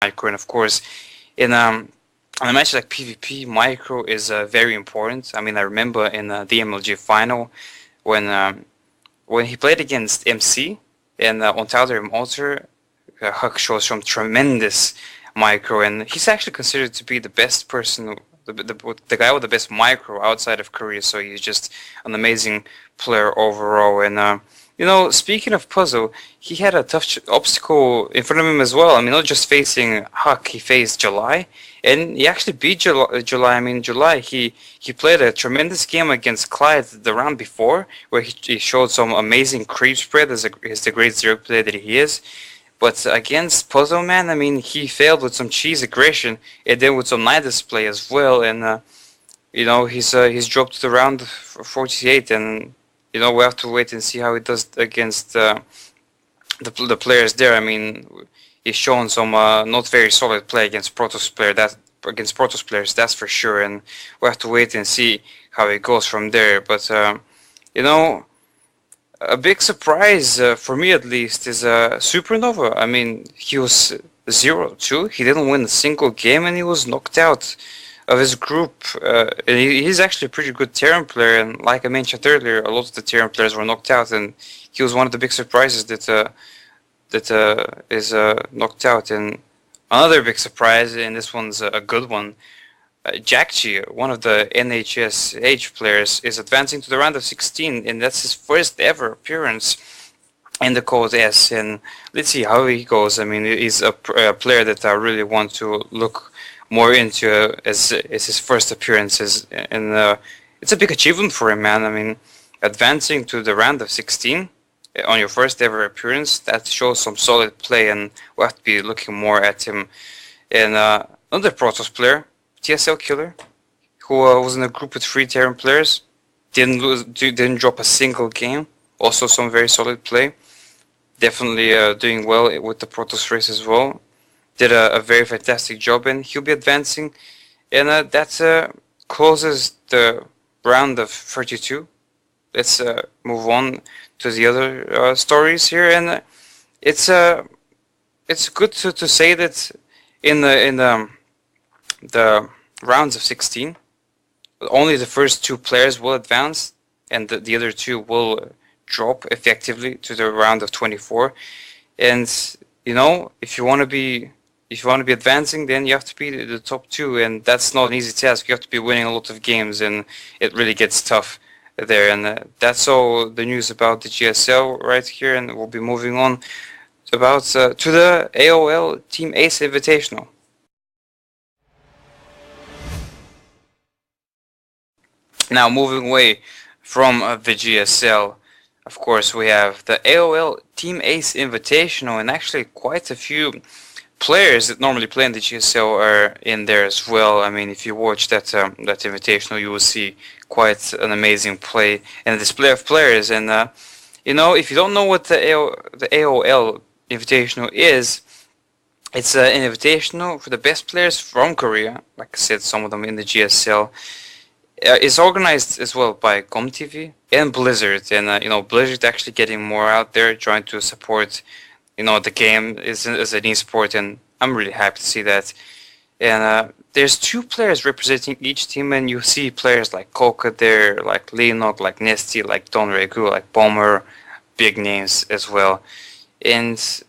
Micro, and of course, in a match like PvP, Micro is very important. I mean, I remember in the MLG final when when he played against MC and on Tal'Darim Altar, Huck shows some tremendous Micro, and he's actually considered to be the best person, the guy with the best Micro outside of Korea. So he's just an amazing player overall. And speaking of Puzzle, he had a tough obstacle in front of him as well. I mean, not just facing Huck, he faced July, and he actually beat July. I mean, July, he played a tremendous game against Clyde the round before, where he showed some amazing creep spread as the great zero player that he is. But against Puzzle Man, I mean, he failed with some cheese aggression, and then with some Nidus play as well. And he's dropped to the round 48, and we have to wait and see how he does against the players there. I mean, he's shown some not very solid play against Protoss players, that's for sure, and we have to wait and see how it goes from there. But a big surprise for me at least is Supernova. I mean, he was 0-2. He didn't win a single game, and he was knocked out of his group. And he's actually a pretty good Terran player, and like I mentioned earlier, a lot of the Terran players were knocked out, and he was one of the big surprises that is knocked out. And another big surprise, and this one's a good one, Jackchi, one of the NHSH players, is advancing to the round of 16, and that's his first ever appearance in the Code S. And let's see how he goes. I mean, he's a player that I really want to look more into as his first appearances, and it's a big achievement for him, man. I mean, advancing to the round of 16 on your first ever appearance, that shows some solid play, and we'll have to be looking more at him. And another Protoss player, TSL Killer, who was in a group with 3 Terran players, didn't drop a single game. Also some very solid play. Definitely doing well with the Protoss race as well. Did a very fantastic job, and he'll be advancing. And that closes the round of 32. Let's move on to the other stories here, and it's good to say that in the rounds of 16, only the first 2 players will advance, and the other 2 will drop effectively to the round of 24. And if you want to be advancing, then you have to be the top 2, and that's not an easy task. You have to be winning a lot of games, and it really gets tough there. And that's all the news about the GSL right here, and we'll be moving on to the AOL Team Ace Invitational. Now, moving away from the GSL, of course, we have the AOL Team Ace Invitational, and actually quite a few players that normally play in the GSL are in there as well. I mean, if you watch that Invitational, you will see quite an amazing play and a display of players. And if you don't know what the AOL Invitational is, it's an invitational for the best players from Korea. Like I said, some of them in the GSL. It's organized as well by ComTV and Blizzard, and Blizzard actually getting more out there, trying to support the game as an esport, and I'm really happy to see that. And there's 2 players representing each team, and you see players like Koka there, like Leonok, like Nesty, like Don Regu, like Bomber, big names as well. And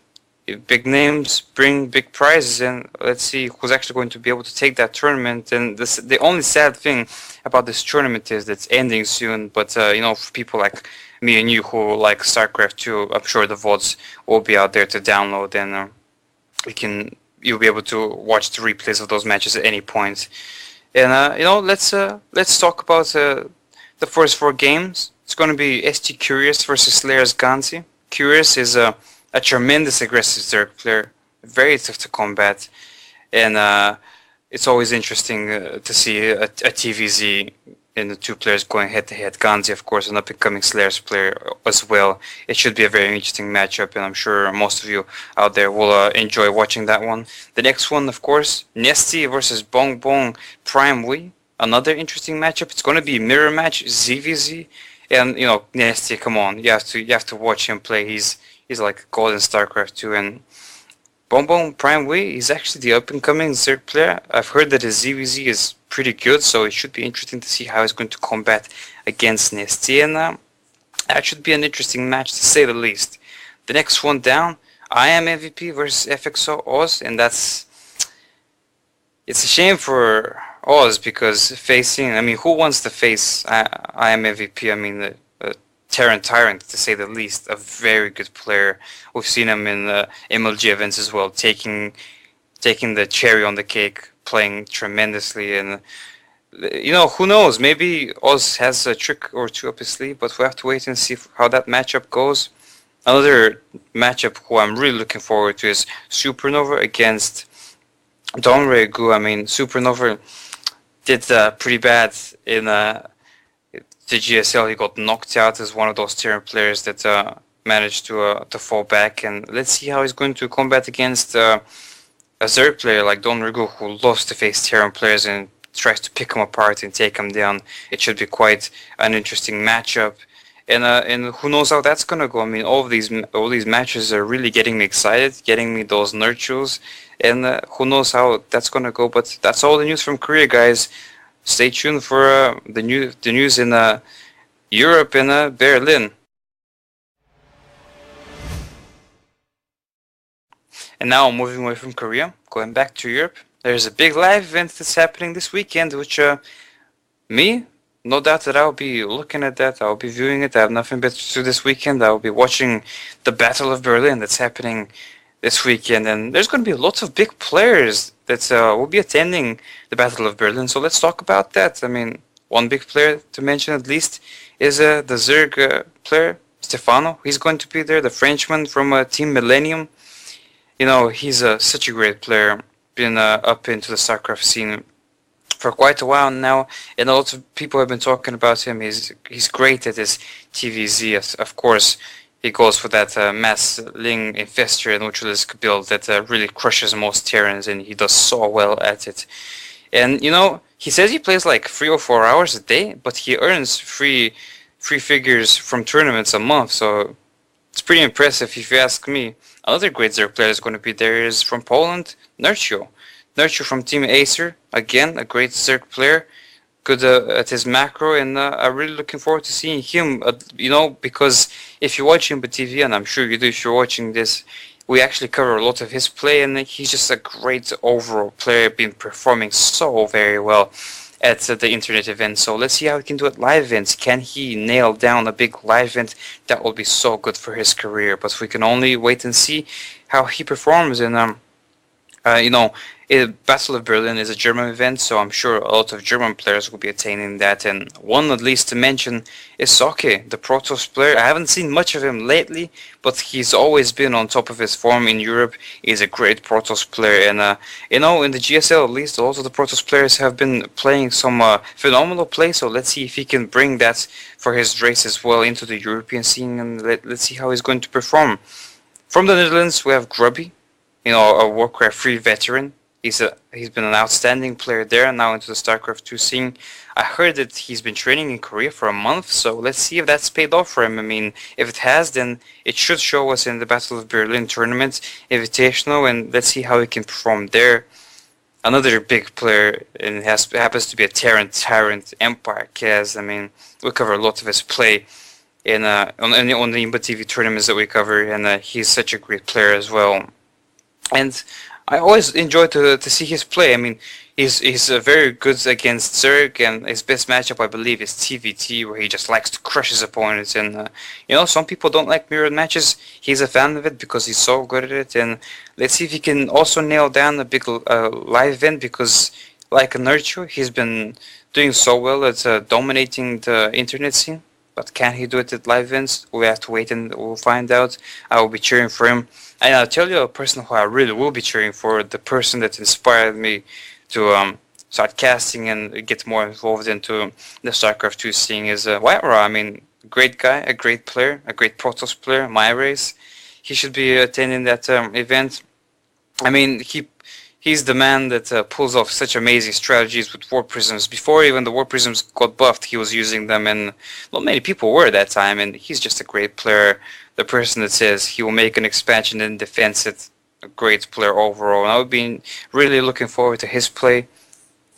big names bring big prizes, and let's see who's actually going to be able to take that tournament. And the only sad thing about this tournament is that it's ending soon, but for people like me and you who like StarCraft 2, I'm sure the VODs will be out there to download, and you'll be able to watch the replays of those matches at any point. And let's talk about the first 4 games. It's going to be ST Curious versus Slayers Ganzi. Curious is a tremendous aggressive Zerg player, very tough to combat, and it's always interesting to see a TVZ in the 2 players going head to head. Ganzi, of course, an up and coming Slayers player as well. It should be a very interesting matchup, and I'm sure most of you out there will enjoy watching that one. The next one, of course, Nesty versus Bong Bong Prime Wii. Another interesting matchup. It's going to be mirror match, ZVZ, and Nesty. Come on, you have to watch him play. He's like gold in StarCraft 2, and Bonbon Prime Way, he's actually the up-and-coming Zerg player. I've heard that his ZVZ is pretty good, so it should be interesting to see how he's going to combat against Nesty, and that should be an interesting match to say the least. The next one down, I am MVP versus FXO Oz, and it's a shame for Oz because who wants to face I am MVP? I mean, Terran Tyrant, to say the least, a very good player. We've seen him in the MLG events as well, taking the cherry on the cake, playing tremendously, and who knows? Maybe Oz has a trick or two up his sleeve, but we have to wait and see how that matchup goes. Another matchup who I'm really looking forward to is Supernova against Donregu. I mean, Supernova did pretty bad in the GSL. He got knocked out as one of those Terran players that managed to fall back, and let's see how he's going to combat against a Zerg player like Donregu, who loves to face Terran players and tries to pick them apart and take them down. It should be quite an interesting matchup, and who knows how that's gonna go. I mean, all these matches are really getting me excited, getting me those nurtures, and who knows how that's gonna go. But that's all the news from Korea, guys. Stay tuned for the news in Europe and Berlin. And now moving away from Korea, going back to Europe. There's a big live event that's happening this weekend, which no doubt that I'll be looking at that. I'll be viewing it. I have nothing better to do this weekend. I'll be watching the Battle of Berlin that's happening this weekend, and there's going to be lots of big players that will be attending the Battle of Berlin. So let's talk about that. I mean, one big player to mention at least is the Zerg player, Stefano. He's going to be there, the Frenchman from Team Millennium. He's such a great player, been up into the StarCraft scene for quite a while now, and a lot of people have been talking about him. He's great at his TVZ. Of course, he goes for that Mass Ling Infestor and Neutralisk build that really crushes most Terrans, and he does so well at it. And he says he plays like 3 or 4 hours a day, but he earns free figures from tournaments a month, so it's pretty impressive if you ask me. Another great Zerg player is going to be there is from Poland, Nercio. Nercio from Team Acer, again, a great Zerg player, good at his macro, and I'm really looking forward to seeing him, because if you watch him on TV, and I'm sure you do if you're watching this, we actually cover a lot of his play, and he's just a great overall player, been performing so very well at the internet event. So let's see how he can do at live events. Can he nail down a big live event? That will be so good for his career, but we can only wait and see how he performs. And Battle of Berlin is a German event, so I'm sure a lot of German players will be attaining that. And one at least to mention is Soke, the Protoss player. I haven't seen much of him lately, but he's always been on top of his form in Europe. He's a great Protoss player, and in the GSL at least, a lot of the Protoss players have been playing some phenomenal play. So let's see if he can bring that for his race as well into the European scene, and let's see how he's going to perform. From the Netherlands, we have Grubby, a Warcraft 3 veteran. He's been an outstanding player there, now into the StarCraft 2 scene. I heard that he's been training in Korea for a month, so let's see if that's paid off for him. I mean, if it has, then it should show us in the Battle of Berlin tournament, Invitational, and let's see how he can perform there. Another big player, and happens to be a Terran Tyrant, Empire Kaz. I mean, we cover a lot of his play on the Imba TV tournaments that we cover, and he's such a great player as well. And I always enjoy to see his play. I mean, he's very good against Zerg, and his best matchup, I believe, is TVT, where he just likes to crush his opponents. And some people don't like mirrored matches. He's a fan of it because he's so good at it. And let's see if he can also nail down a big live event, because like Nercio, he's been doing so well at dominating the internet scene. But can he do it at live events? We have to wait and we'll find out. I will be cheering for him. And I'll tell you a person who I really will be cheering for, the person that inspired me to start casting and get more involved into the StarCraft 2 scene is Whiteraw. I mean, great guy, a great player, a great Protoss player, my race. He should be attending that event. I mean, he's the man that pulls off such amazing strategies with War Prisms. Before even the War Prisms got buffed, he was using them, and not many people were at that time, and he's just a great player. The person that says he will make an expansion and defense it, a great player overall, and I've been really looking forward to his play.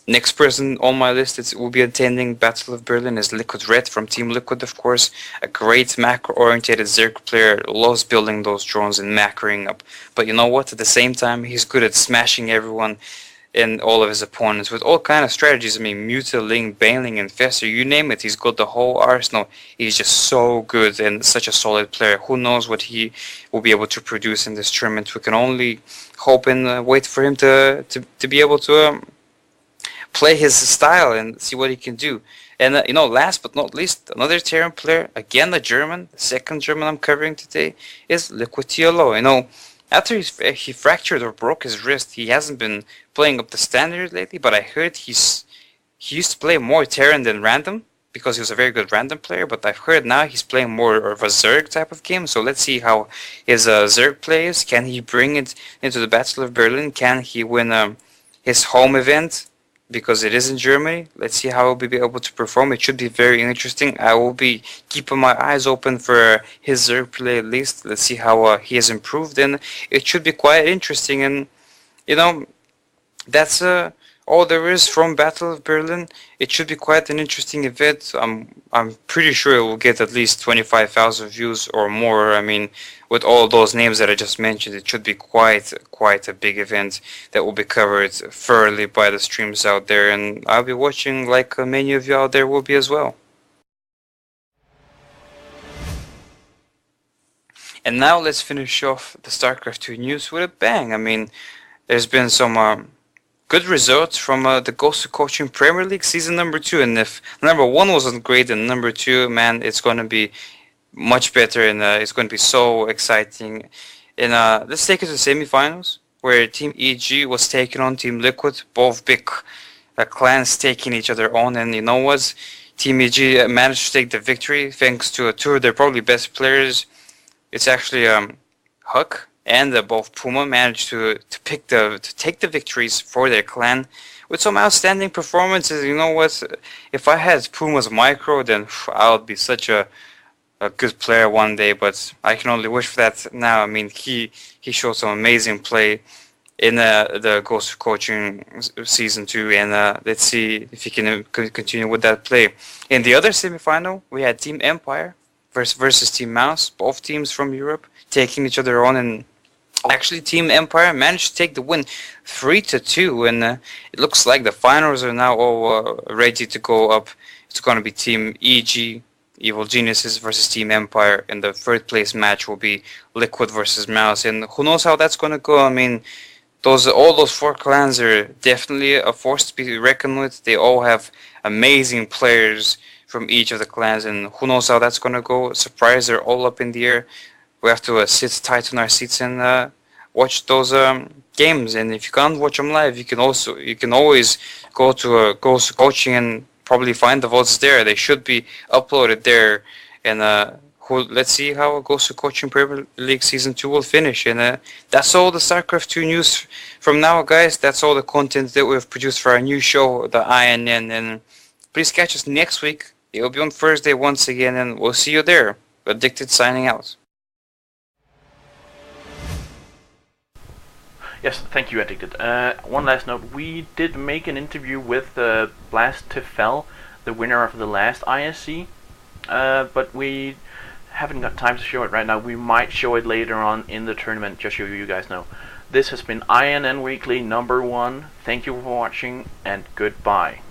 Next person on my list that will be attending Battle of Berlin is Liquid Red from Team Liquid, of course. A great macro-oriented Zerg player, loves building those drones and macroing up. But you know what? At the same time, he's good at smashing everyone and all of his opponents with all kind of strategies. I mean, Muta, Ling, Baneling, Infestor, you name it. He's got the whole arsenal. He's just so good and such a solid player. Who knows what he will be able to produce in this tournament? We can only hope and wait for him to be able to play his style and see what he can do. And last but not least, another Terran player, again a German, the second German I'm covering today, is Liquid TLO. After he fractured or broke his wrist, he hasn't been playing up the standard lately, but I heard he used to play more Terran than random, because he was a very good random player, but I've heard now he's playing more of a Zerg type of game, so let's see how his Zerg plays. Can he bring it into the Battle of Berlin? Can he win his home event? Because it is in Germany. Let's see how he'll be able to perform. It should be very interesting. I will be keeping my eyes open for his Zerg play at least. Let's see how he has improved, and it should be quite interesting. And that's all there is from Battle of Berlin. It should be quite an interesting event. I'm pretty sure it will get at least 25,000 views or more. I mean, with all those names that I just mentioned, it should be quite a big event that will be covered thoroughly by the streams out there, and I'll be watching like many of you out there will be as well. And now let's finish off the StarCraft 2 news with a bang. I mean, there's been some good results from the Ghost of Coaching Premier League season number 2, and if number 1 wasn't great, then number 2, man, it's going to be much better, and it's going to be so exciting. And let's take it to the semifinals, where Team EG was taking on Team Liquid, both big clans taking each other on, and you know what? Team EG managed to take the victory thanks to two of their probably best players. It's actually Huck and both Puma managed to take the victories for their clan with some outstanding performances. You know what? If I had Puma's micro, then I would be such a good player one day. But I can only wish for that now. I mean, he showed some amazing play in the Ghost of Coaching season 2, and let's see if he can continue with that play. In the other semifinal, we had Team Empire versus Team Mouse, both teams from Europe taking each other on, and actually Team Empire managed to take the win 3-2, and it looks like the finals are now all ready to go up. It's going to be Team EG, Evil Geniuses versus Team Empire, and the third place match will be Liquid versus Mouse, and who knows how that's going to go. I mean, all those 4 clans are definitely a force to be reckoned with. They all have amazing players from each of the clans, and who knows how that's going to go. Surprise, they're all up in the air. We have to sit tight on our seats and watch those games. And if you can't watch them live, you can always go to Ghost Coaching and probably find the votes there. They should be uploaded there. And let's see how Ghost Coaching Premier League Season 2 will finish. And that's all the StarCraft 2 news from now, guys. That's all the content that we've produced for our new show, the INN. And please catch us next week. It will be on Thursday once again, and we'll see you there. Addicted signing out. Yes, thank you, Addicted. One last note. We did make an interview with Blast Tefel, the winner of the last ISC, but we haven't got time to show it right now. We might show it later on in the tournament, just so you guys know. This has been INN Weekly #1. Thank you for watching, and goodbye.